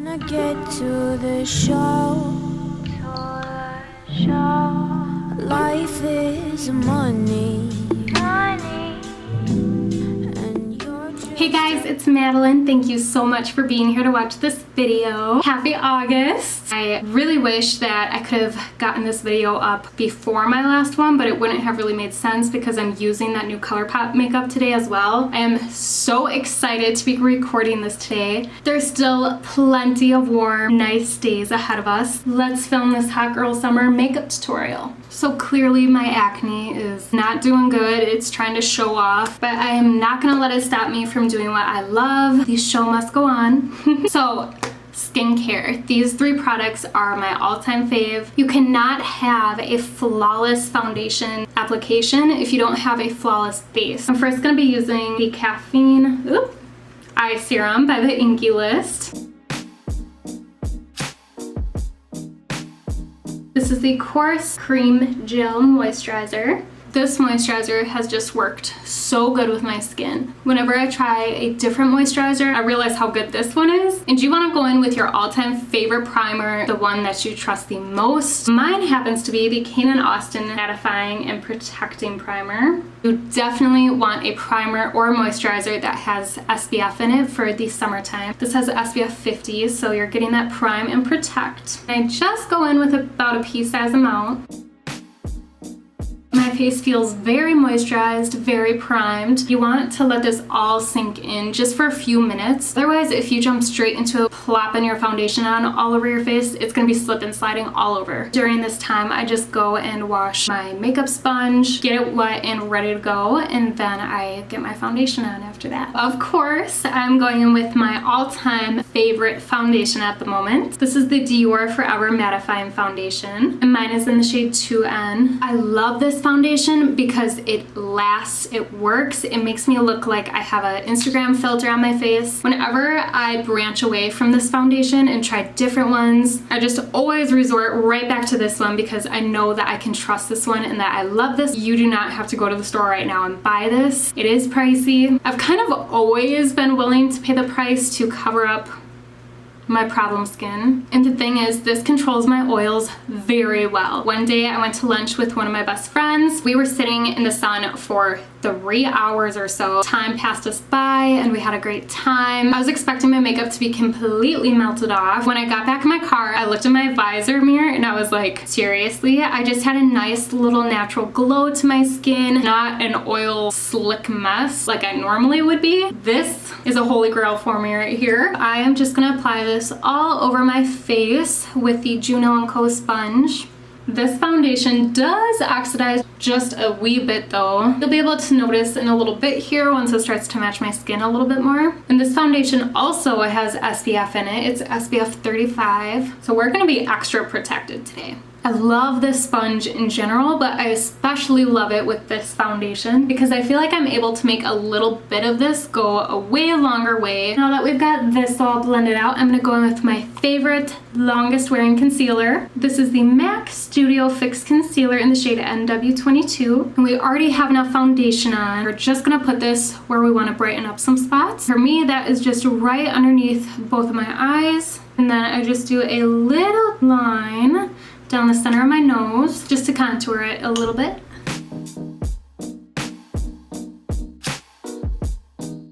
Wanna get to the show. Life is money. Hey guys, it's Madeline. Thank you so much for being here to watch this video. Happy August. I really wish that I could have gotten this video up before my last one, but it wouldn't have really made sense because I'm using that new Colourpop makeup today as well. I am so excited to be recording this today. There's still plenty of warm, nice days ahead of us. Let's film this hot girl summer makeup tutorial. So clearly my acne is not doing good. It's trying to show off, but I am not gonna let it stop me from doing what I love. The show must go on. So skincare. These three products are my all-time fave. You cannot have a flawless foundation application if you don't have a flawless base. I'm first gonna be using the Caffeine Eye Serum by the Inky List. This is the Coarse Cream Gel Moisturizer. This moisturizer has just worked so good with my skin. Whenever I try a different moisturizer, I realize how good this one is. And you want to go in with your all-time favorite primer, the one that you trust the most. Mine happens to be the Kane & Austin Mattifying and Protecting Primer. You definitely want a primer or a moisturizer that has SPF in it for the summertime. This has SPF 50, so you're getting that prime and protect. I just go in with about a pea-sized amount. My face feels very moisturized, very primed. You want to let this all sink in just for a few minutes. Otherwise, if you jump straight into plopping your foundation on all over your face, it's gonna be slip and sliding all over. During this time, I just go and wash my makeup sponge, get it wet and ready to go, and then I get my foundation on after that. Of course, I'm going in with my all-time favorite foundation at the moment. This is the Dior Forever Mattifying Foundation, and mine is in the shade 2N. I love this foundation because it lasts, it works, it makes me look like I have an Instagram filter on my face. Whenever I branch away from this foundation and try different ones, I just always resort right back to this one because I know that I can trust this one and that I love this. You do not have to go to the store right now and buy this. It is pricey. I've kind of always been willing to pay the price to cover up my problem skin. And the thing is, this controls my oils very well. One day I went to lunch with one of my best friends. We were sitting in the sun for 3 hours or so. Time passed us by and we had a great time. I was expecting my makeup to be completely melted off. When I got back in my car, I looked in my visor mirror and I was like, seriously? I just had a nice little natural glow to my skin, not an oil slick mess like I normally would be. This is a holy grail for me right here. I am just gonna apply this all over my face with the Juno & Co sponge. This foundation does oxidize just a wee bit though. You'll be able to notice in a little bit here once it starts to match my skin a little bit more. And this foundation also has SPF in it. It's SPF 35. So we're gonna be extra protected today. I love this sponge in general, but I especially love it with this foundation because I feel like I'm able to make a little bit of this go a way longer way. Now that we've got this all blended out, I'm gonna go in with my favorite longest wearing concealer. This is the MAC Studio Fix Concealer in the shade NW22. And we already have enough foundation on. We're just gonna put this where we wanna brighten up some spots. For me, that is just right underneath both of my eyes. And then I just do a little line down the center of my nose just to contour it a little bit.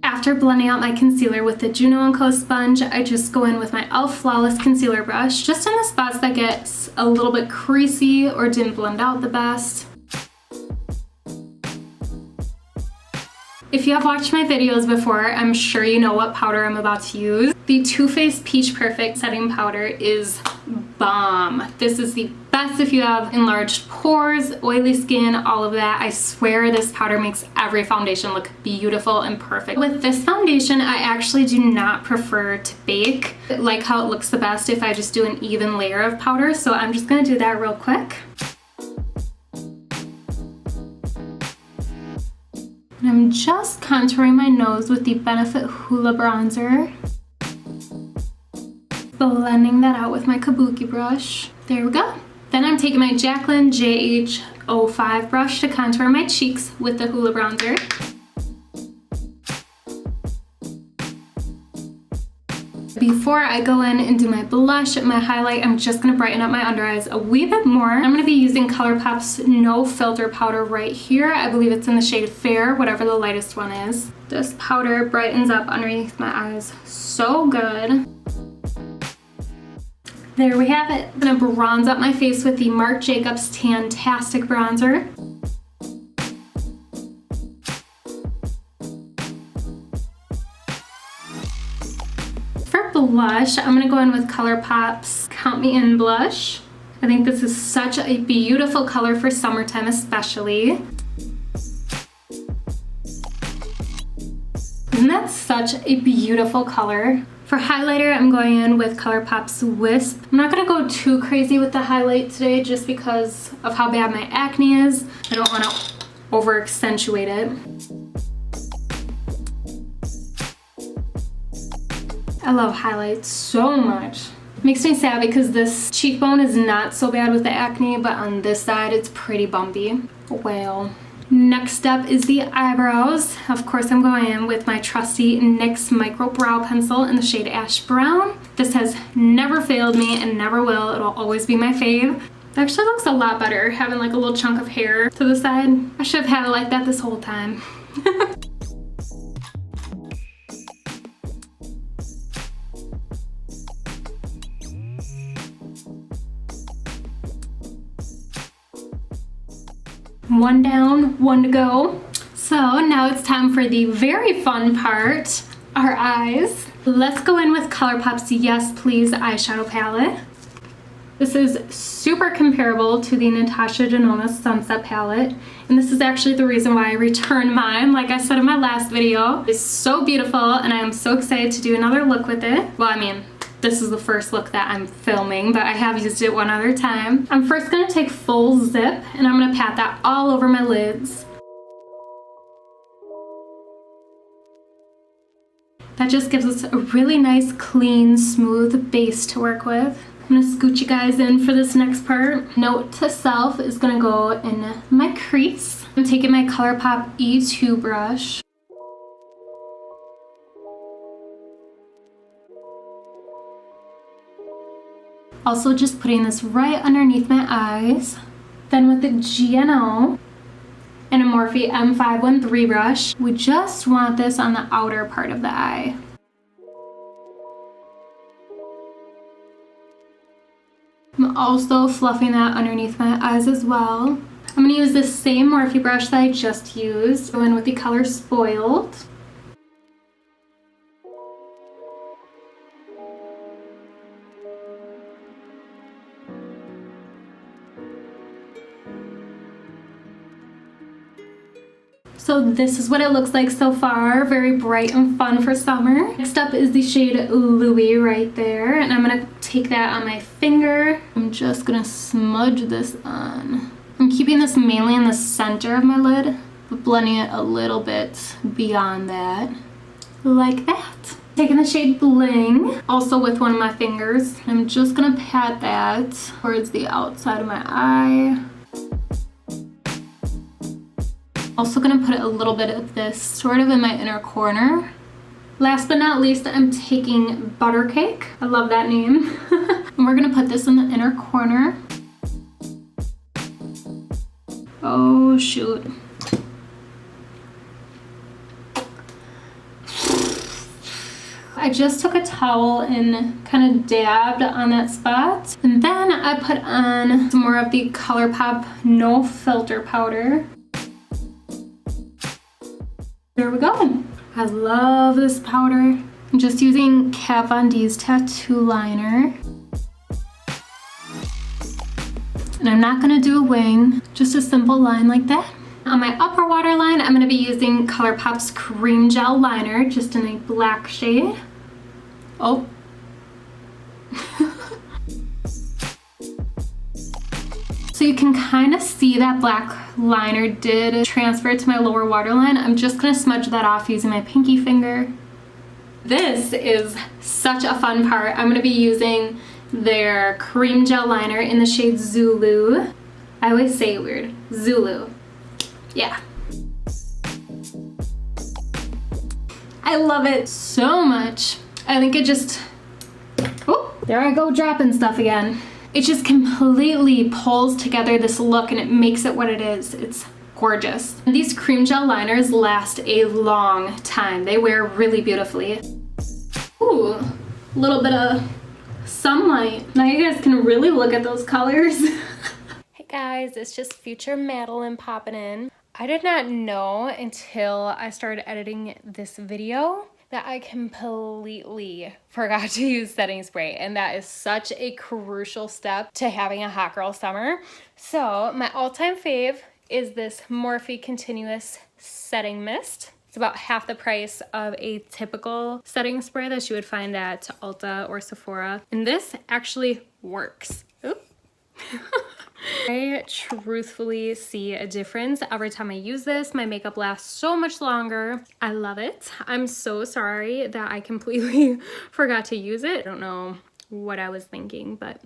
After blending out my concealer with the Juno & Co sponge, I just go in with my e.l.f. Flawless Concealer Brush just in the spots that get a little bit creasy or didn't blend out the best. If you have watched my videos before, I'm sure you know what powder I'm about to use. The Too Faced Peach Perfect Setting Powder is bomb. This is the best if you have enlarged pores, oily skin, all of that. I swear this powder makes every foundation look beautiful and perfect. With this foundation, I actually do not prefer to bake. I like how it looks the best if I just do an even layer of powder, so I'm just gonna do that real quick. And I'm just contouring my nose with the Benefit Hoola Bronzer. Blending that out with my kabuki brush. There we go. Then I'm taking my Jaclyn JH05 brush to contour my cheeks with the Hoola Bronzer. Before I go in and do my blush, my highlight, I'm just gonna brighten up my under eyes a wee bit more. I'm gonna be using Colourpop's No Filter powder right here. I believe it's in the shade Fair, whatever the lightest one is. This powder brightens up underneath my eyes so good. There we have it. I'm gonna bronze up my face with the Marc Jacobs Tantastic Bronzer. For blush, I'm gonna go in with Colourpop's Count Me In blush. I think this is such a beautiful color for summertime especially. Isn't that such a beautiful color? For highlighter, I'm going in with Colourpop's Wisp. I'm not gonna go too crazy with the highlight today just because of how bad my acne is. I don't wanna over accentuate it. I love highlights so much. Makes me sad because this cheekbone is not so bad with the acne, but on this side it's pretty bumpy. Well. Next up is the eyebrows. Of course, I'm going in with my trusty NYX Micro Brow Pencil in the shade Ash Brown. This has never failed me and never will. It'll always be my fave. It actually looks a lot better having like a little chunk of hair to the side. I should have had it like that this whole time. One down, one to go. So now it's time for the very fun part, our eyes. Let's go in with Colourpop's Yes Please eyeshadow palette. This is super comparable to the Natasha Denona Sunset palette. And this is actually the reason why I returned mine, like I said in my last video. It's so beautiful and I am so excited to do another look with it. Well, I mean, this is the first look that I'm filming, but I have used it one other time. I'm first gonna take full zip and I'm gonna pat that all over my lids. That just gives us a really nice, clean, smooth base to work with. I'm gonna scoot you guys in for this next part. Note to self is gonna go in my crease. I'm taking my Colourpop E2 brush. Also just putting this right underneath my eyes. Then with the GNO and a Morphe M513 brush, we just want this on the outer part of the eye. I'm also fluffing that underneath my eyes as well. I'm gonna use this same Morphe brush that I just used. Go in with the color Spoiled. So this is what it looks like so far. Very bright and fun for summer. Next up is the shade Louis right there. And I'm gonna take that on my finger. I'm just gonna smudge this on. I'm keeping this mainly in the center of my lid, but blending it a little bit beyond that. Like that. Taking the shade Bling, also with one of my fingers. I'm just gonna pat that towards the outside of my eye. Also gonna put a little bit of this sort of in my inner corner. Last but not least, I'm taking Buttercake. I love that name. And we're gonna put this in the inner corner. Oh shoot. I just took a towel and kind of dabbed on that spot. And then I put on some more of the Colourpop No Filter powder. There we go. I love this powder. I'm just using Kat Von D's tattoo liner. And I'm not gonna do a wing, just a simple line like that. On my upper waterline, I'm gonna be using Colourpop's Cream Gel Liner, just in a black shade. Oh. So you can kind of see that black liner did transfer to my lower waterline. I'm just gonna smudge that off using my pinky finger. This is such a fun part. I'm gonna be using their cream gel liner in the shade Zulu. I always say it weird, Zulu. Yeah. I love it so much. I think it just There I go dropping stuff again. It just completely pulls together this look and it makes it what it is. It's gorgeous. And these cream gel liners last a long time. They wear really beautifully. Ooh, a little bit of sunlight. Now you guys can really look at those colors. Hey guys, it's just future Madeline popping in. I did not know until I started editing this video that I completely forgot to use setting spray, and that is such a crucial step to having a hot girl summer. So my all-time fave is this Morphe Continuous Setting Mist. It's about half the price of a typical setting spray that you would find at Ulta or Sephora, and this actually works. Oop. I truthfully see a difference every time I use this. My makeup lasts so much longer. I love it. I'm so sorry that I completely forgot to use it. I don't know what I was thinking, but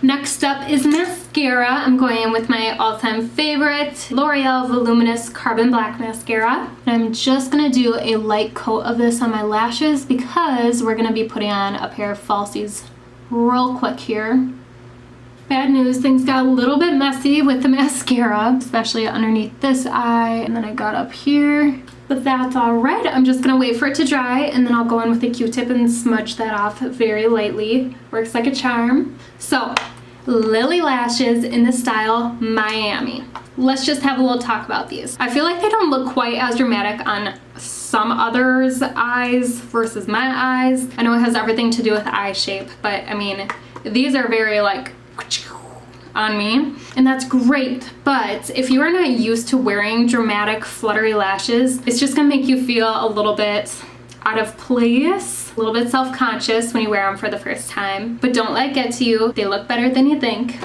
next up is mascara. I'm going in with my all-time favorite L'Oreal Voluminous Carbon Black Mascara. And I'm just gonna do a light coat of this on my lashes because we're gonna be putting on a pair of falsies real quick here. Bad news, things got a little bit messy with the mascara, especially underneath this eye, and then I got up here. But that's all right. I'm just gonna wait for it to dry, and then I'll go in with a Q-tip and smudge that off very lightly. Works like a charm. So, Lily Lashes in the style Miami. Let's just have a little talk about these. I feel like they don't look quite as dramatic on some others' eyes versus my eyes. I know it has everything to do with eye shape, but I mean, these are very like on me, and that's great. But if you are not used to wearing dramatic fluttery lashes, it's just gonna make you feel a little bit out of place, a little bit self-conscious when you wear them for the first time. But don't let it get to you. They look better than you think.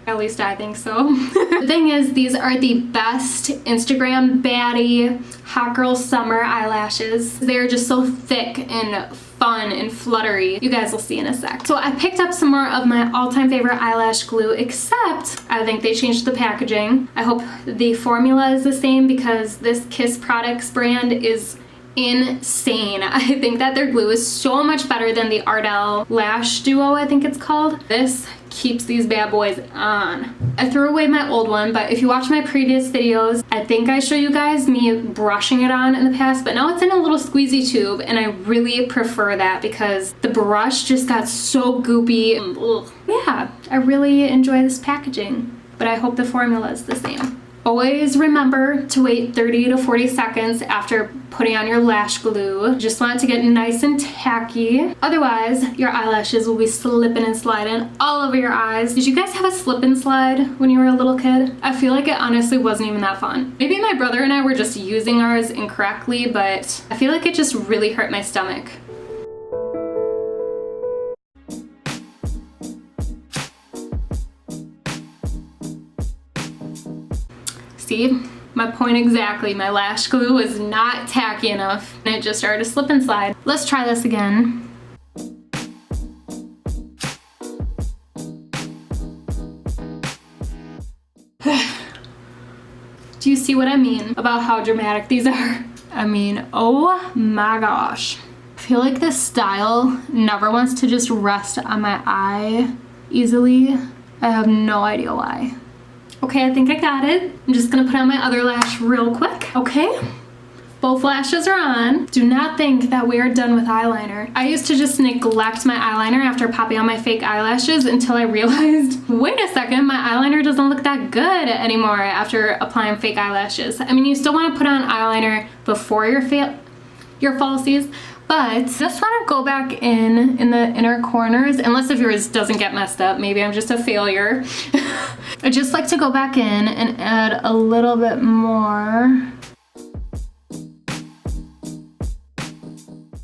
At least I think so. The thing is, these are the best Instagram baddie hot girl summer eyelashes. They're just so thick and fun and fluttery. You guys will see in a sec. So I picked up some more of my all-time favorite eyelash glue, except I think they changed the packaging. I hope the formula is the same because this Kiss Products brand is insane. I think that their glue is so much better than the Ardell Lash Duo, I think it's called. This keeps these bad boys on. I threw away my old one, but if you watch my previous videos, I think I show you guys me brushing it on in the past, but now it's in a little squeezy tube, and I really prefer that because the brush just got so goopy. And ugh. Yeah, I really enjoy this packaging, but I hope the formula is the same. Always remember to wait 30 to 40 seconds after putting on your lash glue. Just want it to get nice and tacky. Otherwise, your eyelashes will be slipping and sliding all over your eyes. Did you guys have a slip and slide when you were a little kid? I feel like it honestly wasn't even that fun. Maybe my brother and I were just using ours incorrectly, but I feel like it just really hurt my stomach. See, my point exactly. My lash glue was not tacky enough and it just started to slip and slide. Let's try this again. Do you see what I mean about how dramatic these are? I mean, oh my gosh. I feel like this style never wants to just rest on my eye easily. I have no idea why. Okay, I think I got it. I'm just gonna put on my other lash real quick. Okay, both lashes are on. Do not think that we are done with eyeliner. I used to just neglect my eyeliner after popping on my fake eyelashes until I realized, wait a second, my eyeliner doesn't look that good anymore after applying fake eyelashes. I mean, you still wanna put on eyeliner before your falsies, but just want to go back in the inner corners, unless if yours doesn't get messed up. Maybe I'm just a failure. I just like to go back in and add a little bit more.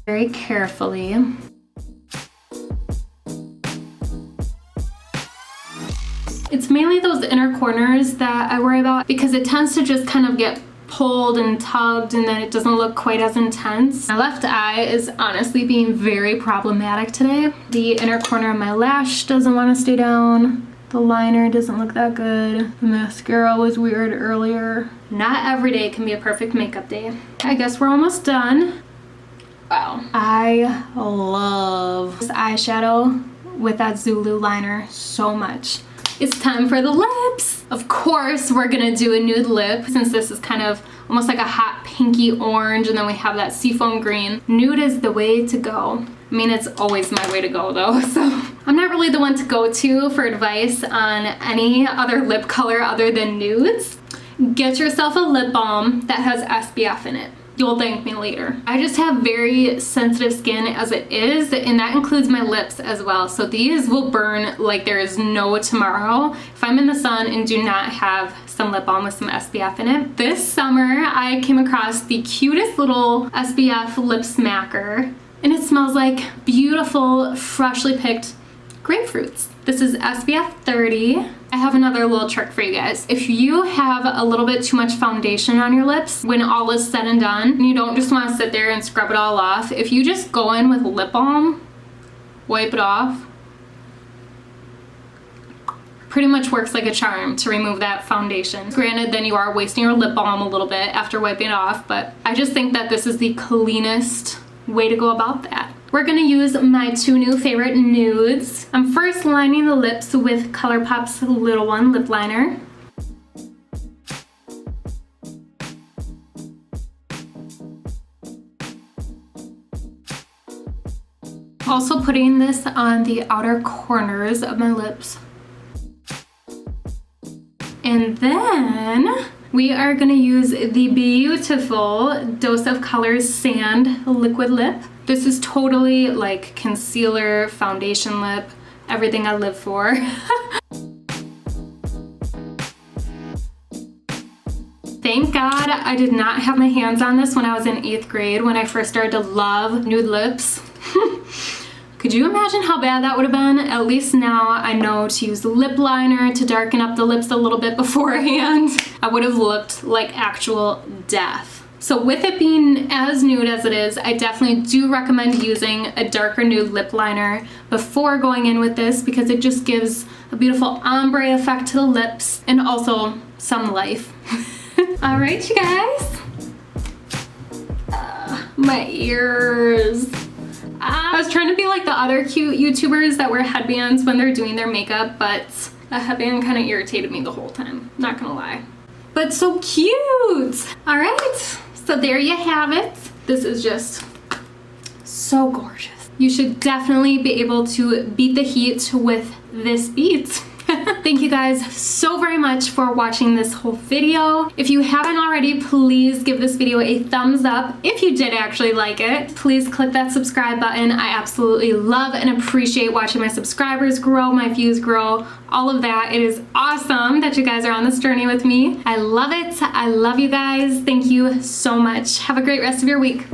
Very carefully. It's mainly those inner corners that I worry about because it tends to just kind of get pulled and tugged and then it doesn't look quite as intense. My left eye is honestly being very problematic today. The inner corner of my lash doesn't want to stay down. The liner doesn't look that good. The mascara was weird earlier. Not every day can be a perfect makeup day. I guess we're almost done. Wow. I love this eyeshadow with that Zulu liner so much. It's time for the lips. Of course, we're gonna do a nude lip since this is kind of almost like a hot pinky orange, and then we have that seafoam green. Nude is the way to go. I mean, it's always my way to go though, so I'm not really the one to go to for advice on any other lip color other than nudes. Get yourself a lip balm that has SPF in it. You'll thank me later. I just have very sensitive skin as it is, and that includes my lips as well. So these will burn like there is no tomorrow if I'm in the sun and do not have some lip balm with some SPF in it. This summer, I came across the cutest little SPF lip smacker, and it smells like beautiful, freshly picked grapefruits. This is SPF 30. I have another little trick for you guys. If you have a little bit too much foundation on your lips, when all is said and done, and you don't just want to sit there and scrub it all off, if you just go in with lip balm, wipe it off, pretty much works like a charm to remove that foundation. Granted, then you are wasting your lip balm a little bit after wiping it off, but I just think that this is the cleanest way to go about that. We're gonna use my two new favorite nudes. I'm first lining the lips with Colourpop's Little One lip liner. Also putting this on the outer corners of my lips. And then we are gonna use the beautiful Dose of Colors Sand Liquid Lip. This is totally like concealer, foundation lip, everything I live for. Thank God I did not have my hands on this when I was in 8th grade when I first started to love nude lips. Could you imagine how bad that would have been? At least now I know to use lip liner to darken up the lips a little bit beforehand. I would have looked like actual death. So with it being as nude as it is, I definitely do recommend using a darker nude lip liner before going in with this because it just gives a beautiful ombre effect to the lips and also some life. All right, you guys. My ears. I was trying to be like the other cute YouTubers that wear headbands when they're doing their makeup, but a headband kind of irritated me the whole time, not gonna lie. But so cute! All right, so there you have it. This is just so gorgeous. You should definitely be able to beat the heat with this beat. Thank you guys so very much for watching this whole video. If you haven't already, please give this video a thumbs up. If you did actually like it, please click that subscribe button. I absolutely love and appreciate watching my subscribers grow, my views grow, all of that. It is awesome that you guys are on this journey with me. I love it. I love you guys. Thank you so much. Have a great rest of your week.